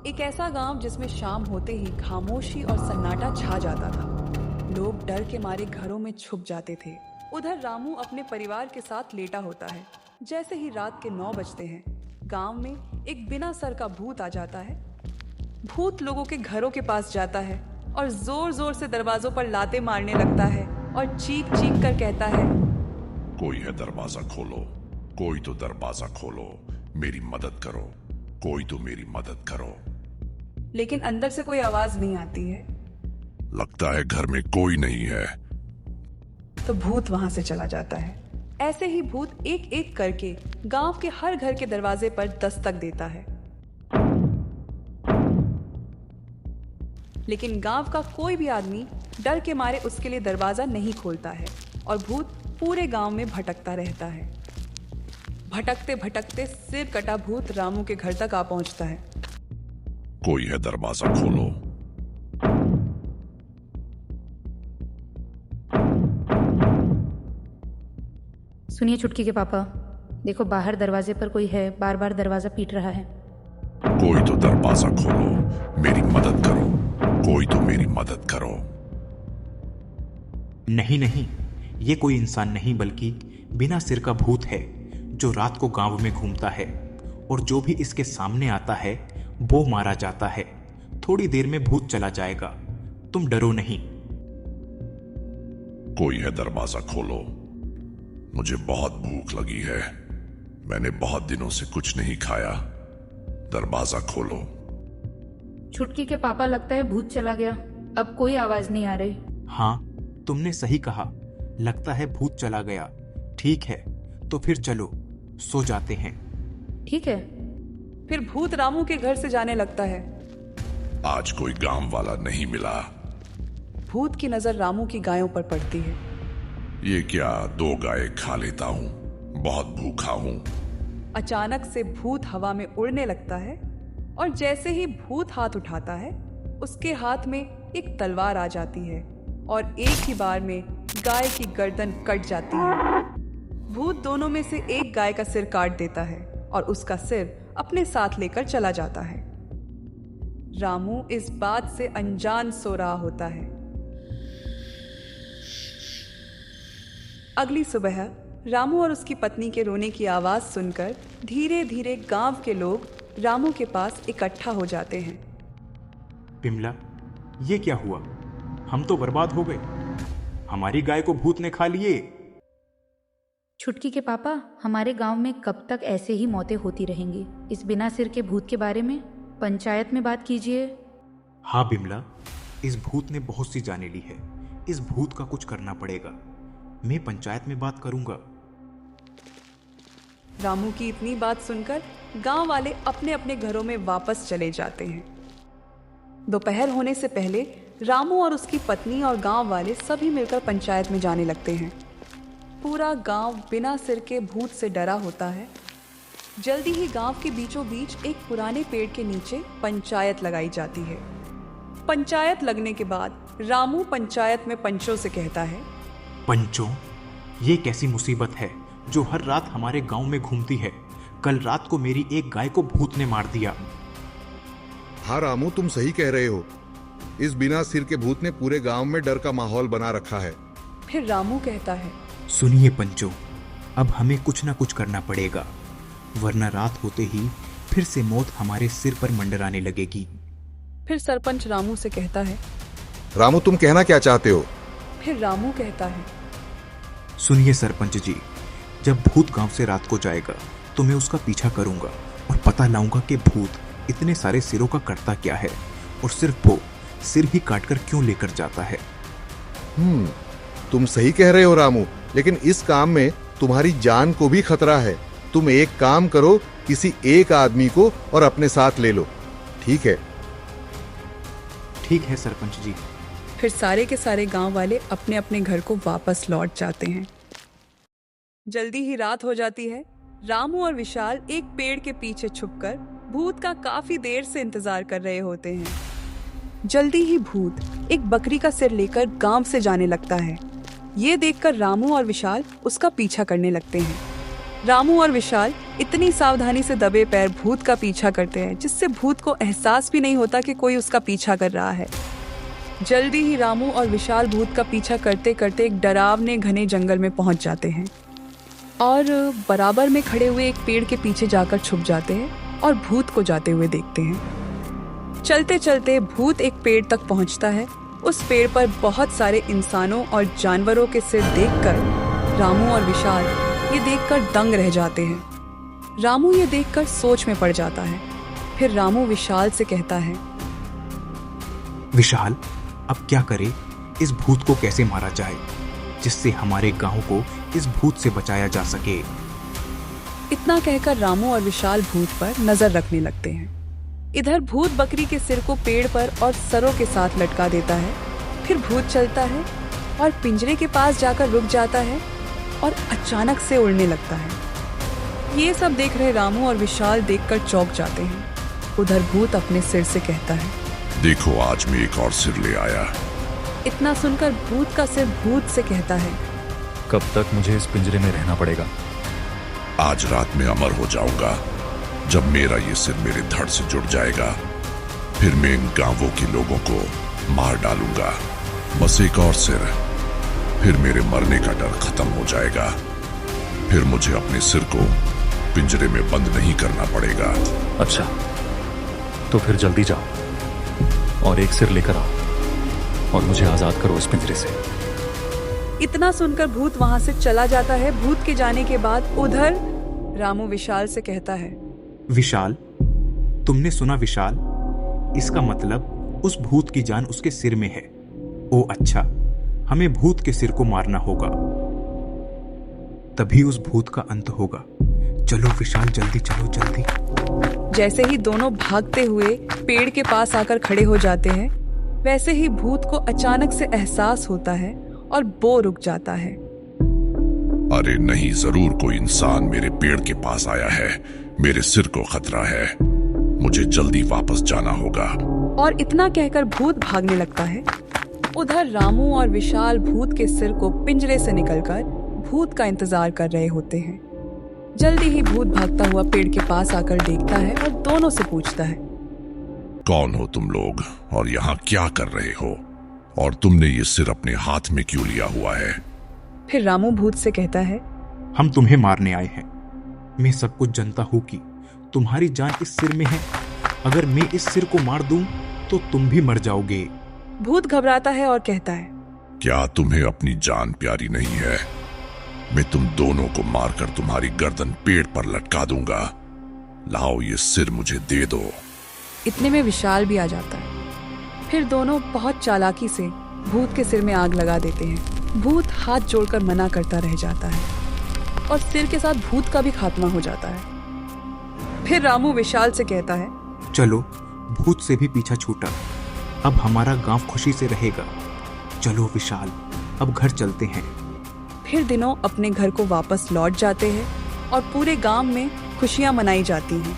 एक ऐसा गांव जिसमें शाम होते ही खामोशी और सन्नाटा छा जाता था। लोग डर के मारे घरों में छुप जाते थे। उधर रामू अपने परिवार के साथ लेटा होता है। जैसे ही रात के 9 बजते हैं, गांव में एक बिना सर का भूत आ जाता है। भूत लोगों के घरों के पास जाता है और जोर जोर से दरवाजों पर लाते मारने लगता है और चीख चीख कर कहता है, कोई है, दरवाजा खोलो। कोई तो दरवाजा खोलो, मेरी मदद करो। कोई तो मेरी मदद करो। लेकिन अंदर से कोई आवाज नहीं आती है। लगता है घर में कोई नहीं है। तो भूत वहां से चला जाता है। ऐसे ही भूत एक एक करके गांव के हर घर के दरवाजे पर दस्तक देता है, लेकिन गांव का कोई भी आदमी डर के मारे उसके लिए दरवाजा नहीं खोलता है और भूत पूरे गांव में भटकता रहता है। भटकते भटकते सिर कटा भूत रामू के घर तक आ पहुंचता है। कोई है, दरवाजा खोलो। सुनिए चुटकी के पापा, देखो बाहर दरवाजे पर कोई है, बार बार दरवाजा पीट रहा है। कोई तो दरवाजा खोलो, मेरी मदद करो। कोई तो मेरी मदद करो। नहीं नहीं, ये कोई इंसान नहीं बल्कि बिना सिर का भूत है जो रात को गांव में घूमता है, और जो भी इसके सामने आता है वो मारा जाता है। थोड़ी देर में भूत चला जाएगा, तुम डरो नहीं। कोई है, दरवाजा खोलो। मुझे बहुत भूख लगी है। मैंने बहुत दिनों से कुछ नहीं खाया। दरवाजा खोलो। छुटकी के पापा, लगता है भूत चला गया, अब कोई आवाज नहीं आ रही। हाँ, तुमने सही कहा, लगता है भूत चला गया। ठीक है, तो फिर चलो सो जाते हैं। ठीक है। फिर भूत रामू के घर से जाने लगता है। आज कोई गांव वाला नहीं मिला। भूत की नजर रामू की गायों पर पड़ती है। ये क्या, 2 गाय खा लेता हूँ, बहुत भूखा हूँ। अचानक से भूत हवा में उड़ने लगता है और जैसे ही भूत हाथ उठाता है, उसके हाथ में एक तलवार आ जाती है और एक ही बार में गाय की गर्दन कट जाती है। भूत दोनों में से एक गाय का सिर काट देता है और उसका सिर अपने साथ लेकर चला जाता है। रामू इस बात से अनजान सो रहा होता है। अगली सुबह रामू और उसकी पत्नी के रोने की आवाज सुनकर धीरे धीरे गांव के लोग रामू के पास इकट्ठा हो जाते हैं। बिमला, ये क्या हुआ? हम तो बर्बाद हो गए। हमारी गाय को भूत ने खा लिए। छुटकी के पापा, हमारे गांव में कब तक ऐसे ही मौतें होती रहेंगी? इस बिना सिर के भूत के बारे में पंचायत में बात कीजिए। हाँ बिमला, इस भूत ने बहुत सी जाने ली है। इस भूत का कुछ करना पड़ेगा। मैं पंचायत में बात करूंगा। रामू की इतनी बात सुनकर गांव वाले अपने अपने घरों में वापस चले जाते हैं। दोपहर होने से पहले रामू और उसकी पत्नी और गांव वाले सभी मिलकर पंचायत में जाने लगते हैं। पूरा गांव बिना सिर के भूत से डरा होता है। जल्दी ही गांव के बीचों बीच एक पुराने पेड़ के नीचे पंचायत लगाई जाती है। पंचायत लगने के बाद रामू पंचायत में पंचों से कहता है, पंचों, ये कैसी मुसीबत है जो हर रात हमारे गांव में घूमती है। कल रात को मेरी एक गाय को भूत ने मार दिया। हाँ रामू, तुम सही कह रहे हो। इस बिना सिर के भूत ने पूरे गांव में डर का माहौल बना रखा है। फिर रामू कहता है, सुनिए पंचों, अब हमें कुछ ना कुछ करना पड़ेगा, वरना रात होते ही फिर से मौत हमारे सिर पर मंडराने लगेगी। फिर सरपंच रामू से कहता है, रामू, तुम कहना क्या चाहते हो? फिर रामू कहता है, सुनिए सरपंच जी, जब भूत गांव से रात को जाएगा तो मैं उसका पीछा करूंगा और पता लाऊंगा कि भूत इतने सारे सिरों का करता क्या है और सिर्फ वो सिर ही काटकर क्यों लेकर जाता है। तुम सही कह रहे हो रामू, लेकिन इस काम में तुम्हारी जान को भी खतरा है। तुम एक काम करो, किसी एक आदमी को और अपने साथ ले लो, ठीक है? ठीक है सरपंच जी। फिर सारे के सारे गांव वाले अपने अपने घर को वापस लौट जाते हैं। जल्दी ही रात हो जाती है। रामू और विशाल एक पेड़ के पीछे छुपकर भूत का काफी देर से इंतजार कर रहे होते हैं। जल्दी ही भूत एक बकरी का सिर लेकर गांव से जाने लगता है। ये देखकर रामू और विशाल उसका पीछा करने लगते हैं। रामू और विशाल इतनी सावधानी से दबे पैर भूत का पीछा करते हैं जिससे भूत को एहसास भी नहीं होता कि कोई उसका पीछा कर रहा है। जल्दी ही रामू और विशाल भूत का पीछा करते करते एक डरावने घने जंगल में पहुंच जाते हैं और बराबर में खड़े हुए एक पेड़ के पीछे जाकर छुप जाते हैं और भूत को जाते हुए देखते हैं। चलते चलते भूत एक पेड़ तक पहुंचता है। उस पेड़ पर बहुत सारे इंसानों और जानवरों के सिर देखकर रामू और विशाल ये देखकर दंग रह जाते हैं। रामू ये देखकर सोच में पड़ जाता है। फिर रामू विशाल से कहता है, विशाल, अब क्या करें? इस भूत को कैसे मारा जाए जिससे हमारे गांव को इस भूत से बचाया जा सके? इतना कहकर रामू और विशाल भूत पर नजर रखने लगते हैं। इधर भूत बकरी के सिर को पेड़ पर और सरों के साथ लटका देता है। फिर भूत चलता है और पिंजरे के पास जाकर रुक जाता है और अचानक से उड़ने लगता है। ये सब देख रहे रामू और विशाल देखकर चौंक जाते हैं। उधर भूत अपने सिर से कहता है, देखो आज मैं एक और सिर ले आया। इतना सुनकर भूत का सिर भूत से कहता है, कब तक मुझे इस पिंजरे में रहना पड़ेगा? आज रात में अमर हो जाऊंगा। जब मेरा ये सिर मेरे धड़ से जुड़ जाएगा फिर मैं इन गांवों के लोगों को मार डालूंगा। बस एक और सिर, फिर मेरे मरने का डर खत्म हो जाएगा। फिर मुझे अपने सिर को पिंजरे में बंद नहीं करना पड़ेगा। अच्छा, तो फिर जल्दी जाओ और एक सिर लेकर आओ और मुझे आजाद करो इस पिंजरे से। इतना सुनकर भूत वहां से चला जाता है। भूत के जाने के बाद उधर रामू विशाल से कहता है, विशाल, तुमने सुना विशाल? इसका मतलब उस भूत की जान उसके सिर में है। ओ अच्छा, हमें भूत के सिर को मारना होगा, तभी उस भूत का अंत होगा। चलो विशाल, जल्दी चलो, जल्दी। जैसे ही दोनों भागते हुए पेड़ के पास आकर खड़े हो जाते हैं, वैसे ही भूत को अचानक से एहसास होता है और वो रुक जाता है। अरे नहीं, जरूर कोई इंसान मेरे पेड़ के पास आया है। मेरे सिर को खतरा है, मुझे जल्दी वापस जाना होगा। और इतना कहकर भूत भागने लगता है। उधर रामू और विशाल भूत के सिर को पिंजरे से निकलकर भूत का इंतजार कर रहे होते हैं। जल्दी ही भूत भागता हुआ पेड़ के पास आकर देखता है और दोनों से पूछता है, कौन हो तुम लोग और यहाँ क्या कर रहे हो? और तुमने ये सिर अपने हाथ में क्यों लिया हुआ है? फिर रामू भूत से कहता है, हम तुम्हें मारने आए हैं। मैं सब कुछ जानता हूँ कि तुम्हारी जान इस सिर में है। अगर मैं इस सिर को मार दूं तो तुम भी मर जाओगे। भूत घबराता है और कहता है, क्या तुम्हें अपनी जान प्यारी नहीं है? मैं तुम दोनों को मारकर तुम्हारी गर्दन पेड़ पर लटका दूंगा। लाओ ये सिर मुझे दे दो। इतने में विशाल भी आ जाता है। फिर दोनों बहुत चालाकी से भूत के सिर में आग लगा देते हैं। भूत हाथ जोड़कर मना करता रह जाता है और सिर के साथ भूत का भी खात्मा हो जाता है। फिर रामू विशाल से कहता है, चलो, भूत से भी पीछा छूटा। अब हमारा गांव खुशी से रहेगा। चलो विशाल, अब घर चलते हैं। फिर दिनों अपने घर को वापस लौट जाते हैं और पूरे गांव में खुशियां मनाई जाती हैं।